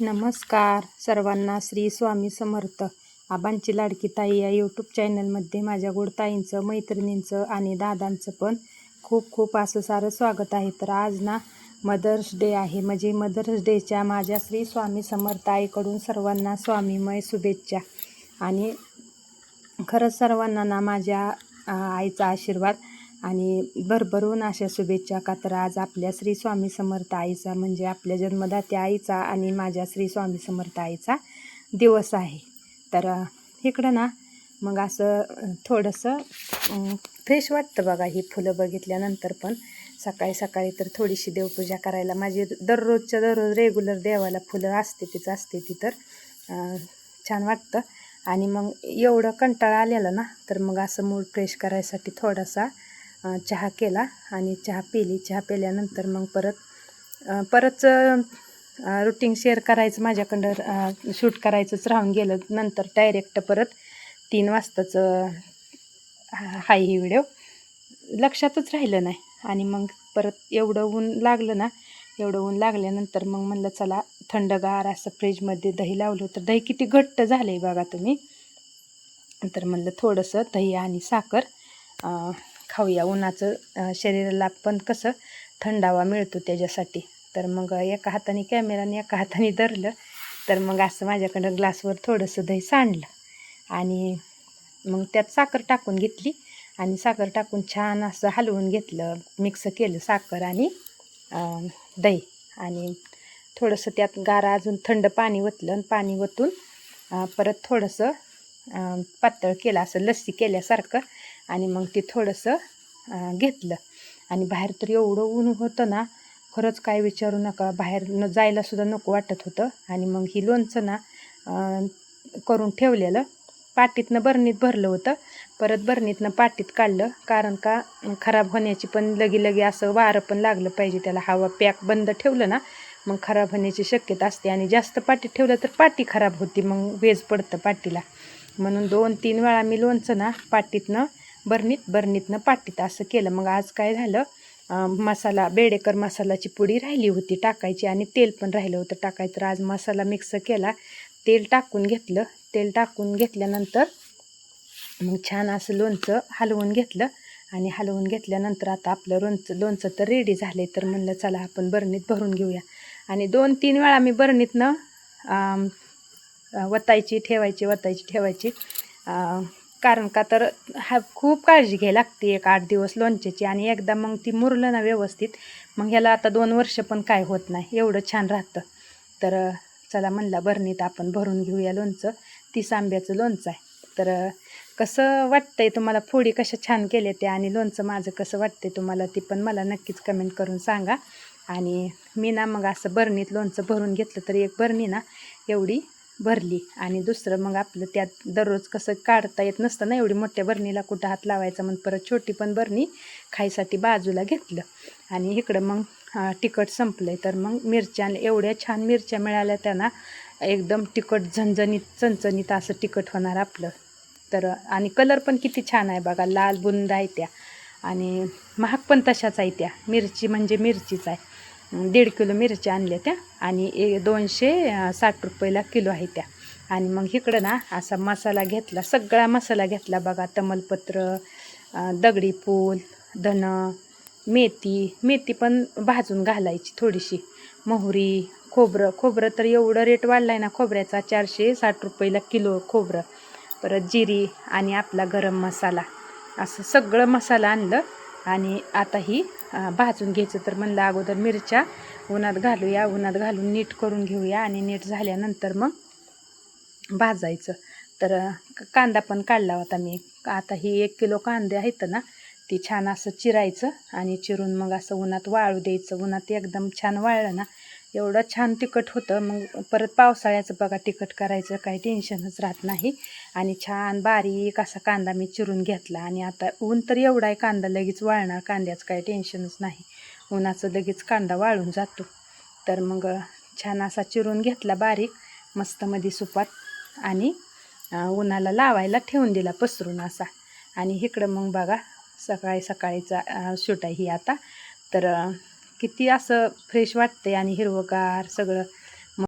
नमस्कार सर्वांना. श्री स्वामी समर्थ. आबांची लाडकी ताई या यूट्यूब चॅनलमध्ये माझ्या गोडताईंचं, मैत्रिणींचं आणि दादांचं पण खूप खूप असं सारं स्वागत आहे. तर आज ना मदर्स डे आहे. म्हणजे मदर्स डेच्या माझ्या श्री स्वामी समर्थ आईकडून सर्वांना स्वामीमय शुभेच्छा. आणि खरंच सर्वांना ना माझ्या आईचा आशीर्वाद आणि भरभरून अशा शुभेच्छा. का तर आज आपल्या श्री स्वामी समर्थ आईचा म्हणजे आपल्या जन्मदात्या आईचा आणि माझ्या श्री स्वामी समर्थ आईचा दिवस आहे. तर इकडं ना मग असं थोडंसं फ्रेश वाटतं बघा ही फुलं बघितल्यानंतर. पण सकाळी सकाळी तर थोडीशी देवपूजा करायला माझी दररोजच्या दररोज रेग्युलर देवाला फुलं असते ती तर छान वाटतं. आणि मग एवढं कंटाळा आलेला ना तर मग असं मूड फ्रेश करायसाठी थोडासा चहा केला आणि चहा पिली. चहा पिल्यानंतर मग परत रुटीन शेअर करायचं माझ्याकडं शूट करायचंच राहून गेलं. नंतर डायरेक्ट परत 3 वाजताच हाय ही व्हिडिओ लक्षातच राहिलं नाही. आणि मग परत एवढं ऊन लागल्यानंतर मग म्हणलं चला थंडगार असं फ्रीजमध्ये दही लावलं. तर दही किती घट्ट झालं आहे बघा तुम्ही. तर म्हणलं थोडंसं दही आणि साखर खाऊया. उन्हाचं शरीराला पण कसं थंडावा मिळतो त्याच्यासाठी. तर मग एका हाताने कॅमेराने एका हाताने धरलं. तर मग असं माझ्याकडं ग्लासवर थोडंसं दही सांडलं आणि मग त्यात साखर टाकून घेतली आणि साखर टाकून छान असं हलवून घेतलं. मिक्स केलं साखर आणि दही आणि थोडंसं त्यात गारा अजून थंड पाणी ओतलं आणि पाणी ओतून परत थोडंसं पातळ केलं असं लस्सी केल्यासारखं. आणि मग ते थोडंसं घेतलं. आणि बाहेर तर एवढं ऊन होतं ना खरंच काय विचारू नका. बाहेर जायलासुद्धा नको वाटत होतं. आणि मग ही लोणचं ना करून ठेवलेलं पाटीतनं बरणीत भरलं होतं. परत बरणीतनं पाटीत काढलं. कारण का खराब होण्याची पण लगी असं वारं पण लागलं पाहिजे त्याला. हवा पॅक बंद ठेवलं ना मग खराब होण्याची शक्यता असते. आणि जास्त पाटीत ठेवलं तर पाटी खराब होती, मग वेज पडतं पाटीला. म्हणून 2-3 वेळा मी लोणचं ना पाटीतनं बरणीतनं पाटीत असं केलं. मग आज काय झालं, मसाला बेडेकर मसालाची पुडी राहिली होती टाकायची आणि तेल पण राहिलं होतं टाकायचं. तर आज मसाला मिक्स केला, तेल टाकून घेतलं. तेल टाकून घेतल्यानंतर मग छान असं लोणचं हलवून घेतलं. आणि हलवून घेतल्यानंतर आता आपलं लोणचं तर रेडी झाले. तर म्हणलं चला आपण बरणीत भरून घेऊया. आणि 2-3 वेळा मी बरणीतनं वतायची ठेवायची. कारण का तर खूप काळजी घ्यायला लागते 1-8 दिवस लोणच्याची. आणि एकदा मग ती मुरलं ना व्यवस्थित मग ह्याला आता 2 वर्ष पण काय होत नाही, एवढं छान राहतं. तर चला म्हणलं बरणीत आपण भरून घेऊया लोणचं. 30 आंब्याचं लोणचं आहे. तर कसं वाटतंय तुम्हाला, फोडी कशा छान केल्या त्या आणि लोणचं माझं कसं वाटतंय तुम्हाला ती पण मला नक्कीच कमेंट करून सांगा. आणि मी ना मग असं बरणीत लोणचं भरून घेतलं. तर एक बरणी ना एवढी भरली. आणि दुसरं मग आपलं त्यात दररोज कसं काढता येत नसतं ना एवढी मोठ्या बरणीला कुठं हात लावायचा. मग परत छोटी पण बरणी खायसाठी बाजूला घेतलं. आणि इकडं मग तिखट संपलं. तर मग मिरच्या एवढ्या छान मिरच्या मिळाल्या त्यांना एकदम तिखट झणझणीत चणचणीत असं तिखट होणार आपलं. तर आणि कलर पण किती छान आहे बघा, लाल बुंद आहे त्या. आणि महाग पण तशाच आहे त्या. मिरची म्हणजे मिरचीच आहे. 1.5 किलो मिरच्या आणल्या त्या आणि 260 रुपयाला किलो आहे त्या. आणि मग इकडं ना असा मसाला घेतला, सगळा मसाला घेतला बघा. तमालपत्र, दगडी फूल, धन, मेथी पण भाजून घालायची थोडीशी, मोहरी, खोबरं तर एवढं रेट वाढला आहे ना खोबऱ्याचा, 460 रुपयाला किलो खोबरं. परत जिरी आणि आपला गरम मसाला असं सगळं मसाला आणलं. आणि आता ही भाजून घ्यायचं. तर म्हणलं अगोदर मिरच्या उन्हात घालून नीट करून घेऊया. आणि नीट झाल्यानंतर मग भाजायचं. तर कांदा पण काढला होता मी. आता ही 1 किलो कांदे आहेत ना ती छान असं चिरायचं आणि चिरून मग असं उन्हात वाळू द्यायचं. उन्हात एकदम छान वाळलं ना एवढं छान तिखट होतं. मग परत पावसाळ्याचं बघा तिखट करायचं काही टेन्शनच राहत नाही. आणि छान बारीक असा कांदा मी चिरून घेतला. आणि आता ऊन तर एवढा आहे, कांदा लगेच वाळणार, कांद्याचं काही टेन्शनच नाही. उन्हाचं लगेच कांदा वाळून जातो. तर मग छान असा चिरून घेतला बारीक मस्तमध्ये सुपात. आणि उन्हाला लावायला ठेवून दिला पसरून असा. आणि इकडं मग बघा सकाळीचा शूट आहे ही आता. तर किती असं फ्रेश वाटते आणि हिरवगार सगळं